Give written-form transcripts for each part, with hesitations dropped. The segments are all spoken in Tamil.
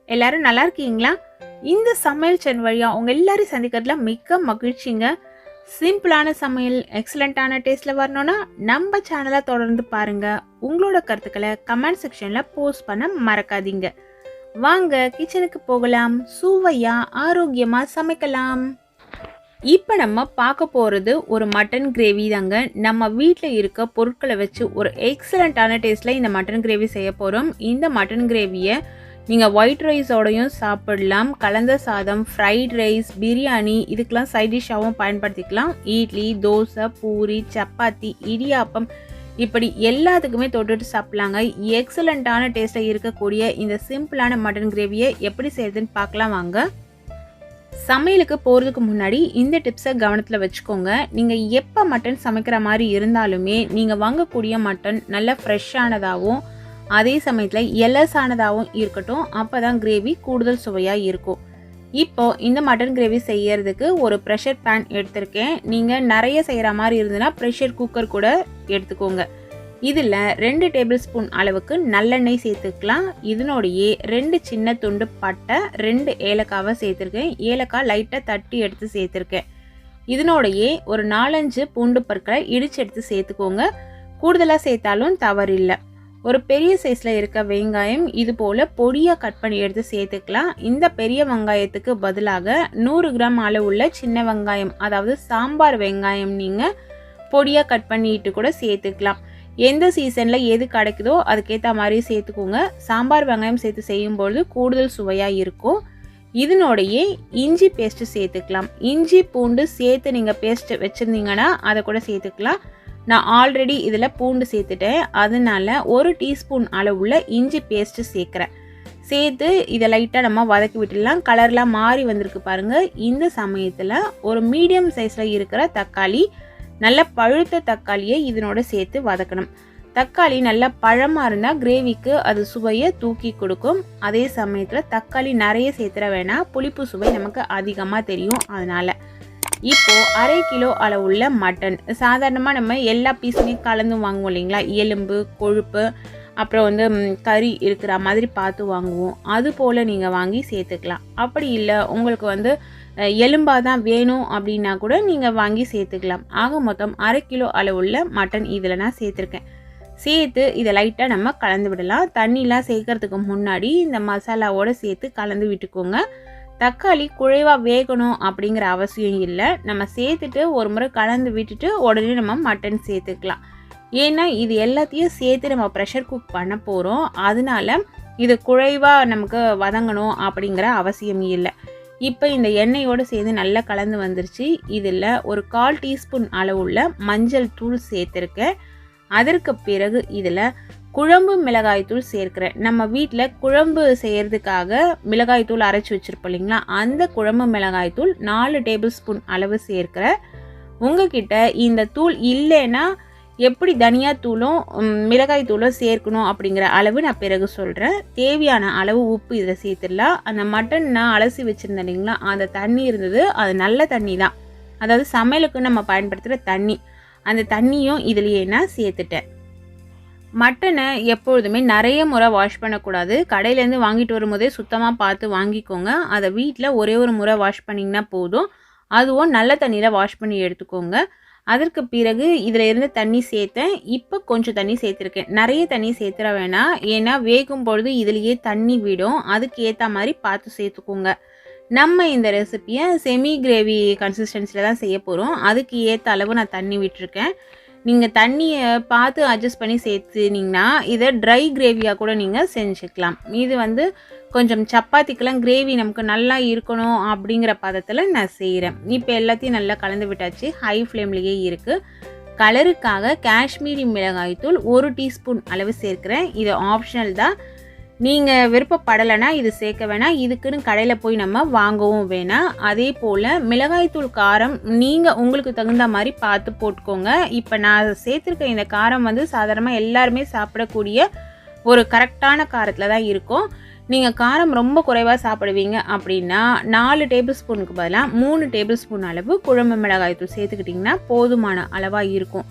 எல்லாரும் நல்லா இருக்கீங்களா? இந்த சமையல் சேனல் வழியா உங்க எல்லாரையும் சந்திக்கிறதுல மிக்க மகிழ்ச்சிங்க. சிம்பிளான சமையல் எக்ஸலண்ட்டான டேஸ்ட்ல வரணும்னா நம்ம சேனலை தொடர்ந்து பாருங்க. உங்களோட கருத்துக்களை கமெண்ட் செக்ஷன்ல போஸ்ட் பண்ண மறக்காதீங்க. வாங்க கிச்சனுக்கு போகலாம். சுவையா ஆரோக்கியமா சமைக்கலாம். இப்போ நம்ம பார்க்க போகிறது ஒரு மட்டன் கிரேவி தாங்க. நம்ம வீட்டில் இருக்க பொருட்களை வச்சு ஒரு எக்ஸலண்ட்டான டேஸ்ட்டில் இந்த மட்டன் கிரேவி செய்ய போகிறோம். இந்த மட்டன் கிரேவியை நீங்கள் ஒயிட் ரைஸோடையும் சாப்பிடலாம், கலந்த சாதம், ஃப்ரைட் ரைஸ், பிரியாணி இதுக்கெலாம் சைட் டிஷ்ஷாகவும் பயன்படுத்திக்கலாம். இட்லி, தோசை, பூரி, சப்பாத்தி, இடியாப்பம் இப்படி எல்லாத்துக்குமே தொட்டுட்டு சாப்பிட்லாங்க. எக்ஸலண்ட்டான டேஸ்ட்டில் இருக்கக்கூடிய இந்த சிம்பிளான மட்டன் கிரேவியை எப்படி செய்யுதுன்னு பார்க்கலாம் வாங்க. சமையலுக்கு போகிறதுக்கு முன்னாடி இந்த டிப்ஸை கவனத்தில் வச்சுக்கோங்க. நீங்கள் எப்போ மட்டன் சமைக்கிற மாதிரி இருந்தாலுமே நீங்கள் வாங்கக்கூடிய மட்டன் நல்ல ஃப்ரெஷ்ஷானதாகவும் அதே சமயத்தில் எல்லஸானதாகவும் இருக்கட்டும். அப்போ தான் கிரேவி கூடுதல் சுவையாக இருக்கும். இப்போது இந்த மட்டன் கிரேவி செய்யறதுக்கு ஒரு ப்ரெஷர் பேன் எடுத்திருக்கேன். நீங்கள் நிறைய செய்கிற மாதிரி இருந்ததுன்னா ப்ரெஷர் குக்கர் கூட எடுத்துக்கோங்க. இதில் 2 டேபிள் ஸ்பூன் அளவுக்கு நல்லெண்ணெய் சேர்த்துக்கலாம். இதனோடையே 2 சின்ன துண்டு பட்டை, 2 ஏலக்காவை சேர்த்துருக்கேன். ஏலக்காய் லைட்டாக தட்டி எடுத்து சேர்த்துருக்கேன். இதனோடையே ஒரு 4-5 பூண்டு பற்களை இடித்து எடுத்து சேர்த்துக்கோங்க. கூடுதலாக சேர்த்தாலும் தவறில்லை. ஒரு பெரிய சைஸில் இருக்க வெங்காயம் இது போல் பொடியாக கட் பண்ணி எடுத்து சேர்த்துக்கலாம். இந்த பெரிய வெங்காயத்துக்கு பதிலாக 100 கிராம் அளவுள்ள சின்ன வெங்காயம், அதாவது சாம்பார் வெங்காயம் நீங்கள் பொடியாக கட் பண்ணிட்டு கூட சேர்த்துக்கலாம். எந்த சீசனில் எது கிடைக்குதோ அதுக்கேற்ற மாதிரி சேர்த்துக்கோங்க. சாம்பார் வெங்காயம் சேர்த்து செய்யும்பொழுது கூடுதல் சுவையாக இருக்கும். இதனோடையே இஞ்சி பேஸ்ட்டு சேர்த்துக்கலாம். இஞ்சி பூண்டு சேர்த்து நீங்கள் பேஸ்ட்டு வச்சுருந்தீங்கன்னா அதை கூட சேர்த்துக்கலாம். நான் ஆல்ரெடி இதில் பூண்டு சேர்த்துட்டேன். அதனால 1 டீஸ்பூன் அளவுள்ள இஞ்சி பேஸ்ட்டு சேர்க்குறேன். சேர்த்து இதை லைட்டாக நம்ம வதக்கி விட்டுடலாம். கலர்லாம் மாறி வந்திருக்கு பாருங்கள். இந்த சமயத்தில் ஒரு மீடியம் சைஸில் இருக்கிற தக்காளி, நல்ல பழுத்த தக்காளியை இதனோட சேர்த்து வதக்கணும். தக்காளி நல்லா பழமாக இருந்தால் கிரேவிக்கு அது சுவையை தூக்கி கொடுக்கும். அதே சமயத்தில் தக்காளி நிறைய சேர்த்துற வேணாம், புளிப்பு சுவை நமக்கு அதிகமாக தெரியும். அதனால் இப்போது 1/2 கிலோ அளவுள்ள மட்டன், சாதாரணமாக நம்ம எல்லா பீஸுமே கலந்து வாங்குவோம் இல்லைங்களா, எலும்பு, கொழுப்பு, அப்புறம் கறி இருக்கிற மாதிரி பார்த்து வாங்குவோம். அது போல் நீங்கள் வாங்கி சேர்த்துக்கலாம். அப்படி இல்லை உங்களுக்கு எலும்பாக தான் வேணும் அப்படின்னா கூட நீங்கள் வாங்கி சேர்த்துக்கலாம். ஆக மொத்தம் 1/2 கிலோ அளவுள்ள மட்டன் இதில் நான் சேர்த்துருக்கேன். சேர்த்து இதை லைட்டாக நம்ம கலந்து விடலாம். தண்ணிலாம் சேர்க்கறதுக்கு முன்னாடி இந்த மசாலாவோடு சேர்த்து கலந்து விட்டுக்கோங்க. தக்காளி குழைவாக வேகணும் அப்படிங்கிற அவசியம் இல்லை. நம்ம சேர்த்துட்டு ஒரு முறை கலந்து விட்டுட்டு உடனே நம்ம மட்டன் சேர்த்துக்கலாம். ஏன்னா இது எல்லாத்தையும் சேர்த்து நம்ம ப்ரெஷர் குக் பண்ண போகிறோம். அதனால இது குழைவாக நமக்கு வதங்கணும் அப்படிங்கிற அவசியம் இல்லை. இப்போ இந்த எண்ணெயோடு சேர்ந்து நல்லா கலந்து வந்துருச்சு. இதில் ஒரு 1/4 டீஸ்பூன் அளவுள்ள மஞ்சள் தூள் சேர்த்துருக்கேன். அதற்கு பிறகு இதில் குழம்பு மிளகாய்த்தூள் சேர்க்கிறேன். நம்ம வீட்டில் குழம்பு செய்கிறதுக்காக மிளகாய்த்தூள் அரைச்சி வச்சுருப்போம் இல்லைங்களா, அந்த குழம்பு மிளகாய்த்தூள் 4 டேபிள் ஸ்பூன் அளவு சேர்க்கிறேன். உங்ககிட்ட இந்த தூள் இல்லைன்னா எப்படி தனியாத்தூளும் மிளகாய் தூளும் சேர்க்கணும் அப்படிங்கிற அளவு நான் பிறகு சொல்கிறேன். தேவையான அளவு உப்பு இதில் சேர்த்துடலாம். அந்த மட்டன் நான் அலசி வச்சுருந்தேன் இல்லைங்களா, அந்த தண்ணி இருந்தது, அது நல்ல தண்ணி தான், அதாவது சமையலுக்கு நம்ம பயன்படுத்துகிற தண்ணி. அந்த தண்ணியும் இதுலேயே நான் சேர்த்துட்டேன். மட்டனை எப்பொழுதுமே நிறைய முறை வாஷ் பண்ணக்கூடாது. கடையிலேருந்து வாங்கிட்டு வரும்போதே சுத்தமாக பார்த்து வாங்கிக்கோங்க. அதை வீட்டில் ஒரே ஒரு முறை வாஷ் பண்ணிங்கன்னா போதும். அதுவும் நல்ல தண்ணியில் வாஷ் பண்ணி எடுத்துக்கோங்க. அதற்கு பிறகு இதில் இருந்து தண்ணி சேர்த்தேன். இப்போ கொஞ்சம் தண்ணி சேர்த்துருக்கேன். நிறைய தண்ணி சேர்த்துற வேணாம், ஏன்னா வேகும் பொழுது இதுலேயே தண்ணி விடும். அதுக்கு ஏற்ற மாதிரி பார்த்து சேர்த்துக்கோங்க. நம்ம இந்த ரெசிப்பியை செமி கிரேவி கன்சிஸ்டன்சியில் தான் செய்ய போகிறோம். அதுக்கு ஏற்ற அளவு நான் தண்ணி விட்டுருக்கேன். நீங்கள் தண்ணியை பார்த்து அட்ஜஸ்ட் பண்ணி சேர்த்துனீங்கன்னா இதை ட்ரை கிரேவியாக கூட நீங்கள் செஞ்சுக்கலாம். இது கொஞ்சம் சப்பாத்திக்கெல்லாம் கிரேவி நமக்கு நல்லா இருக்கணும் அப்படிங்கிற பதத்தில் நான் செய்கிறேன். இப்போ எல்லாத்தையும் நல்லா கலந்து விட்டாச்சு. ஹை ஃப்ளேம்லேயே இருக்குது. கலருக்காக காஷ்மீரி மிளகாய்த்தூள் 1 டீஸ்பூன் அளவு சேர்க்குறேன். இது ஆப்ஷனல் தான். நீங்கள் விருப்பப்படலைன்னா இது சேர்க்க வேணாம். இதுக்குன்னு கடையில் போய் நம்ம வாங்கவும் வேணாம். அதே போல் மிளகாய்த்தூள் காரம் நீங்கள் உங்களுக்கு தகுந்த மாதிரி பார்த்து போட்டுக்கோங்க. இப்போ நான் சேர்த்துருக்க இந்த காரம் சாதாரணமாக எல்லாருமே சாப்பிடக்கூடிய ஒரு கரெக்டான காரத்தில் தான் இருக்கும். நீங்கள் காரம் ரொம்ப குறைவாக சாப்பிடுவீங்க அப்படின்னா 4 டேபிள் ஸ்பூனுக்கு பதிலாக 3 டேபிள் ஸ்பூன் அளவு குழம்பு மிளகாய்த்தூள் சேர்த்துக்கிட்டிங்கன்னா போதுமான அளவாக இருக்கும்.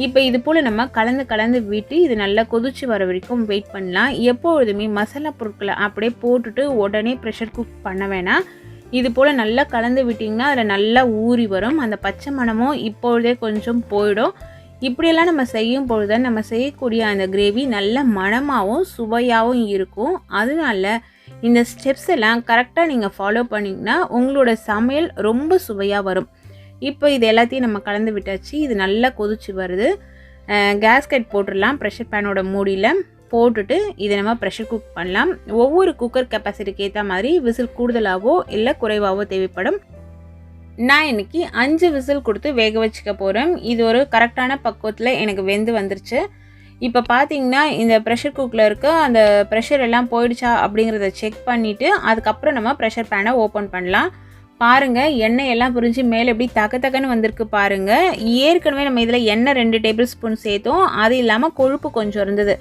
இப்போ இது போல் நம்ம கலந்து விட்டு இது நல்லா கொதிச்சு வர வரைக்கும் வெயிட் பண்ணலாம். எப்பொழுதுமே மசாலா பொருட்களை அப்படியே போட்டுட்டு உடனே ப்ரெஷர் குக் பண்ண வேணாம். இது போல் நல்லா கலந்து விட்டிங்கன்னா அதில் நல்லா ஊறி வரும். அந்த பச்சை மணமும் இப்பொழுதே கொஞ்சம் போயிடும். இப்படியெல்லாம் நம்ம செய்யும் பொழுது நம்ம செய்யக்கூடிய அந்த கிரேவி நல்ல மணமாகவும் சுவையாகவும் இருக்கும். அதனால இந்த ஸ்டெப்ஸ் எல்லாம் கரெக்டாக நீங்கள் ஃபாலோ பண்ணிங்கன்னா உங்களோட சமையல் ரொம்ப சுவையாக வரும். இப்போ இது எல்லாத்தையும் நம்ம கலந்து விட்டாச்சு. இது நல்லா கொதிச்சு வருது. கேஸ்கட் போட்டுடலாம். ப்ரெஷர் பேனோட மூடியில் போட்டுட்டு இதை நம்ம ப்ரெஷர் குக் பண்ணலாம். ஒவ்வொரு குக்கர் கெப்பாசிட்டிக்கு ஏற்ற மாதிரி விசில் கூடுதலாகவோ இல்லை குறைவாகவோ தேவைப்படும். நான் இன்றைக்கி 5 விசில் கொடுத்து வேக வச்சுக்க போகிறேன். இது ஒரு கரெக்டான பக்குவத்தில் எனக்கு வெந்து வந்துருச்சு. இப்போ பார்த்தீங்கன்னா இந்த ப்ரெஷர் குக்கில் இருக்க அந்த ப்ரெஷர் எல்லாம் போயிடுச்சா அப்படிங்கிறத செக் பண்ணிவிட்டு அதுக்கப்புறம் நம்ம ப்ரெஷர் பேனை ஓப்பன் பண்ணலாம். பாருங்கள், எண்ணெய் எல்லாம் புரிஞ்சு மேலே எப்படி தக்கன்னு வந்திருக்கு பாருங்கள். ஏற்கனவே நம்ம இதில் எண்ணெய் 2 டேபிள் ஸ்பூன் சேர்த்தோம். அது இல்லாமல் கொழுப்பு கொஞ்சம் இருந்தது.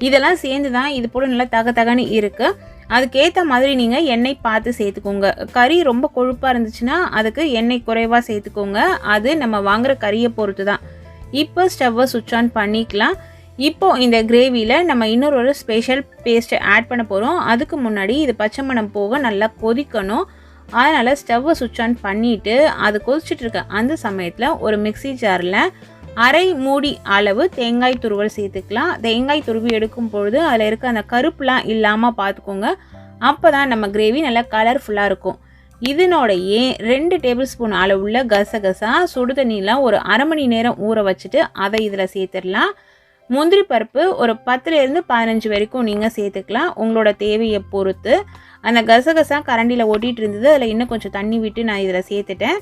இதெல்லாம் சேர்ந்து தான் இது போல் நல்லா தக்கன்னு இருக்குது. அதுக்கேற்ற மாதிரி நீங்கள் எண்ணெய் பார்த்து சேர்த்துக்கோங்க. கறி ரொம்ப கொழுப்பாக இருந்துச்சுன்னா அதுக்கு எண்ணெய் குறைவாக சேர்த்துக்கோங்க. அது நம்ம வாங்குகிற கறியை பொறுத்து தான். இப்போ ஸ்டவ்வை சுவிட்ச் ஆன் பண்ணிக்கலாம். இப்போது இந்த கிரேவியில் நம்ம இன்னொரு ஸ்பெஷல் பேஸ்ட்டை ஆட் பண்ண போகிறோம். அதுக்கு முன்னாடி இது பச்சை மணம் போக நல்லா கொதிக்கணும். அதனால் ஸ்டவ்வை சுவிட்ச் ஆன் பண்ணிவிட்டு அது கொதிச்சுட்டு இருக்க அந்த சமயத்தில் ஒரு மிக்ஸி ஜாரில் அரை மூடி அளவு தேங்காய் துருவல் சேர்த்துக்கலாம். தேங்காய் துருவி எடுக்கும் பொழுது அதில் இருக்க அந்த கருப்புலாம் இல்லாமல் பார்த்துக்கோங்க. அப்போ தான் நம்ம கிரேவி நல்லா கலர்ஃபுல்லாக இருக்கும். இதனோடையே 2 டேபிள் ஸ்பூன் அளவுள்ள கசகசா சுடு தண்ணியில் ஒரு அரை மணி நேரம் ஊற வச்சுட்டு அதை இதில் சேர்த்துடலாம். முந்திரி பருப்பு ஒரு 10லேருந்து 15 வரைக்கும் நீங்கள் சேர்த்துக்கலாம், உங்களோட தேவையை பொறுத்து. அந்த கசகசா கரண்டியில் ஒட்டிகிட்டு இருந்தது. அதில் இன்னும் கொஞ்சம் தண்ணி விட்டு நான் இதில் சேர்த்துட்டேன்.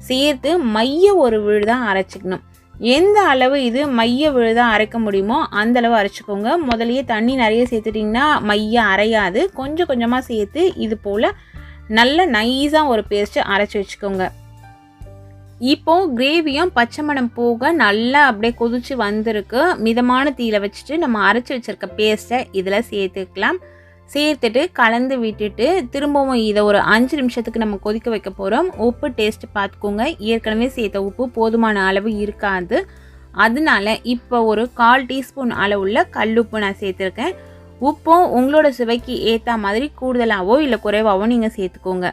சேர்த்து மைய ஒரு விழு தான் அரைச்சிக்கணும். எந்த அளவு இது மைய விழுதான் அரைக்க முடியுமோ அந்த அளவு அரைச்சிக்கோங்க. முதலையே தண்ணி நிறைய சேர்த்துட்டிங்கன்னா மைய அரையாது. கொஞ்சம் கொஞ்சமாக சேர்த்து இது போல் நல்ல நைஸாக ஒரு பேஸ்ட்டு அரைச்சி வச்சுக்கோங்க. இப்போது கிரேவியும் பச்சை மணம் போக நல்லா அப்படியே கொதிச்சு வந்திருக்கு. மிதமான தீயில வச்சுட்டு நம்ம அரைச்சி வச்சுருக்க பேஸ்ட்டை இதில் சேர்த்துக்கலாம். சேர்த்துட்டு கலந்து விட்டுட்டு திரும்பவும் இதை ஒரு 5 நிமிஷத்துக்கு நம்ம கொதிக்க வைக்க போகிறோம். உப்பு டேஸ்ட்டு பார்த்துக்கோங்க. ஏற்கனவே சேர்த்த உப்பு போதுமான அளவு இருக்காது. அதனால இப்போ ஒரு 1/4 டீஸ்பூன் அளவுள்ள கல்லுப்பு நான் சேர்த்துருக்கேன். உப்பும் உங்களோட சுவைக்கு ஏற்ற மாதிரி கூடுதலாகவோ இல்லை குறைவாகவோ நீங்கள் சேர்த்துக்கோங்க.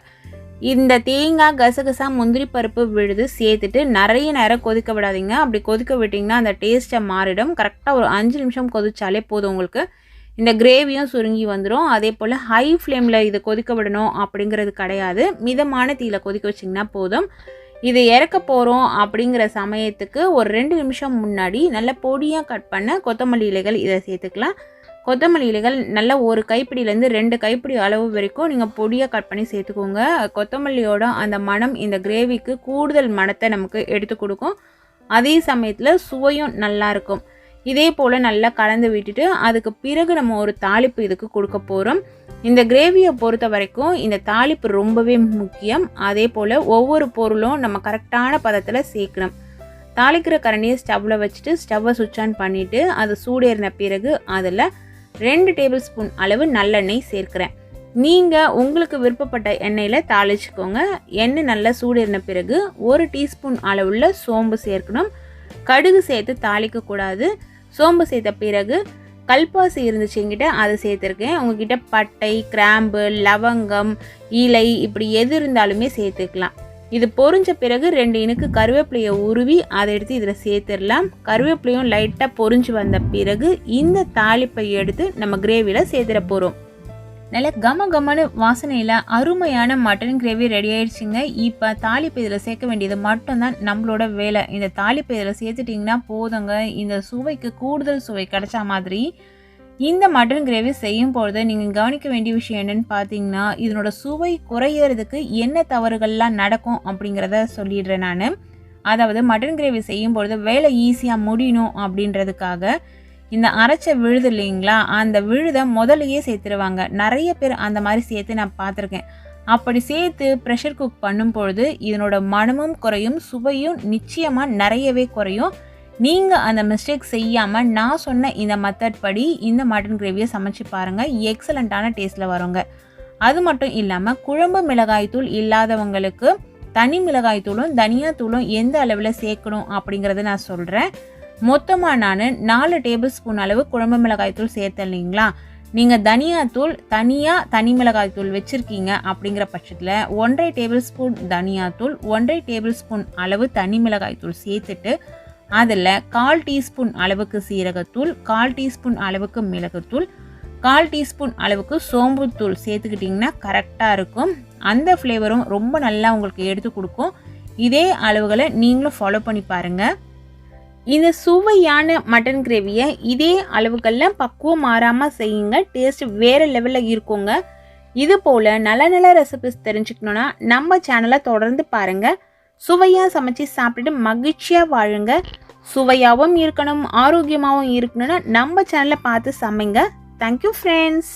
இந்த தேங்காய் கசகசா முந்திரி பருப்பு விழுது சேர்த்துட்டு நிறைய நேரம் கொதிக்க விடாதீங்க. அப்படி கொதிக்க விட்டிங்கன்னா அந்த டேஸ்ட்டை மாறிடும். கரெக்டாக ஒரு 5 நிமிஷம் கொதிச்சாலே போதும். உங்களுக்கு இந்த கிரேவியும் சுருங்கி வந்துடும். அதே போல் ஹை ஃப்ளேமில் இது கொதிக்க விடணும் அப்படிங்கிறது கிடையாது. மிதமான தீயில கொதிக்க வச்சிங்கன்னா போதும். இது இறக்க போகிறோம் அப்படிங்கிற சமயத்துக்கு ஒரு 2 நிமிஷம் முன்னாடி நல்ல பொடியாக கட் பண்ண கொத்தமல்லி இலைகள் இதை சேர்த்துக்கலாம். கொத்தமல்லி இலைகள் நல்ல ஒரு கைப்பிடியிலேருந்து 2 கைப்பிடி அளவு வரைக்கும் நீங்கள் பொடியாக கட் பண்ணி சேர்த்துக்கோங்க. கொத்தமல்லியோட அந்த மணம் இந்த கிரேவிக்கு கூடுதல் மணத்தை நமக்கு எடுத்து கொடுக்கும். அதே சமயத்தில் சுவையும் நல்லாயிருக்கும். இதே போல் நல்லா கலந்து விட்டுட்டு அதுக்கு பிறகு நம்ம ஒரு தாளிப்பு இதுக்கு கொடுக்க போகிறோம். இந்த கிரேவியை பொறுத்த வரைக்கும் இந்த தாளிப்பு ரொம்பவே முக்கியம். அதே போல் ஒவ்வொரு பொருளும் நம்ம கரெக்டான பதத்தில் சேர்க்கணும். தாளிக்கிற கரண்டியை ஸ்டவ்வில் வச்சுட்டு ஸ்டவ்வை சுவிட்ச் ஆன் பண்ணிவிட்டு அது சூடேறின பிறகு அதில் 2 டேபிள் ஸ்பூன் அளவு நல்லெண்ணெய் சேர்க்குறேன். நீங்கள் உங்களுக்கு விருப்பப்பட்ட எண்ணெயில் தாளிச்சுக்கோங்க. எண்ணெய் நல்லா சூடேறின பிறகு 1 டீஸ்பூன் அளவுள்ள சோம்பு சேர்க்கணும். கடுகு சேர்த்து தாளிக்கக்கூடாது. சோம்பு சேர்த்த பிறகு கல்பாசி இருந்துச்சு என்கிட்ட, அதை சேர்த்துருக்கேன். உங்ககிட்ட பட்டை, கிராம்பு, லவங்கம், இலை இப்படி எது இருந்தாலுமே சேர்த்துக்கலாம். இது பொரிஞ்ச பிறகு 2 இனுக்கு கருவேப்பிலையை உருவி அதை எடுத்து இதில் சேர்த்துடலாம். கருவேப்பிலையும் லைட்டாக பொரிஞ்சு வந்த பிறகு இந்த தாளிப்பை எடுத்து நம்ம கிரேவியில் சேர்த்துட போகிறோம். நல்ல கமன்னு வாசனையில் அருமையான மட்டன் கிரேவி ரெடி ஆயிடுச்சுங்க. இப்போ தாளிப்பு இதில் சேர்க்க வேண்டியது மட்டும்தான் நம்மளோட வேலை. இந்த தாளிப்பு இதில் சேர்த்துட்டிங்கன்னா போதுங்க. இந்த சுவைக்கு கூடுதல் சுவை கிடைச்ச மாதிரி இந்த மட்டன் கிரேவி செய்யும் பொழுது நீங்கள் கவனிக்க வேண்டிய விஷயம் என்னென்னு பார்த்தீங்கன்னா, இதனோட சுவை குறையிறதுக்கு என்ன தவறுகள்லாம் நடக்கும் அப்படிங்கிறத சொல்லிடுறேன் நான். அதாவது மட்டன் கிரேவி செய்யும் பொழுது வேலை ஈஸியாக முடியணும் அப்படின்றதுக்காக இந்த அரைச்ச விழுது இல்லைங்களா, அந்த விழுதை முதலையே சேர்த்துருவாங்க. நிறைய பேர் அந்த மாதிரி சேர்த்து நான் பார்த்துருக்கேன். அப்படி சேர்த்து ப்ரெஷர் குக் பண்ணும் பொழுது இதனோட மணமும் குறையும், சுவையும் நிச்சயமாக நிறையவே குறையும். நீங்கள் அந்த மிஸ்டேக் செய்யாமல் நான் சொன்ன இந்த மெத்தட் படி இந்த மட்டன் கிரேவியை சமைச்சு பாருங்கள். எக்ஸலண்ட்டான டேஸ்ட்டில் வருங்க. அது மட்டும் இல்லாமல் குழம்பு மிளகாய்த்தூள் இல்லாதவங்களுக்கு தனி மிளகாய்த்தூளும் தனியாத்தூளும் எந்த அளவில் சேர்க்கணும் அப்படிங்கிறத நான் சொல்கிறேன். மொத்தமாக நான் 4 டேபிள் ஸ்பூன் அளவு குழம்பு மிளகாய் தூள் சேர்த்தேன் இல்லைங்களா. நீங்கள் தனியாத்தூள் தனியாக தனி மிளகாய் தூள் வச்சுருக்கீங்க அப்படிங்கிற பட்சத்தில் 1.5 டேபிள் ஸ்பூன் தனியாத்தூள் 1.5 டேபிள் ஸ்பூன் அளவு தனி மிளகாய் தூள் சேர்த்துட்டு அதில் 1/4 டீஸ்பூன் அளவுக்கு சீரகத்தூள் 1/4 டீஸ்பூன் அளவுக்கு மிளகுத்தூள் 1/4 டீஸ்பூன் அளவுக்கு சோம்புத்தூள் சேர்த்துக்கிட்டிங்கன்னா கரெக்டாக இருக்கும். அந்த ஃப்ளேவரும் ரொம்ப நல்லா உங்களுக்கு எடுத்து கொடுக்கும். இதே அளவுகளை நீங்களும் ஃபாலோ பண்ணி பாருங்கள். இந்த சுவையான மட்டன் கிரேவியை இதே அளவுகளில் பக்குவம் மாறாமல் செய்யுங்க. டேஸ்ட் வேறு லெவலில் இருக்குங்க. இது போல் நல்ல நல்ல ரெசிபிஸ் தெரிஞ்சுக்கணுன்னா நம்ம சேனலை தொடர்ந்து பாருங்கள். சுவையாக சமைச்சு சாப்பிட்டுட்டு மகிழ்ச்சியாக வாழுங்க. சுவையாகவும் இருக்கணும், ஆரோக்கியமாகவும் இருக்கணும்னா நம்ம சேனலை பார்த்து சமைங்க. Thank you friends.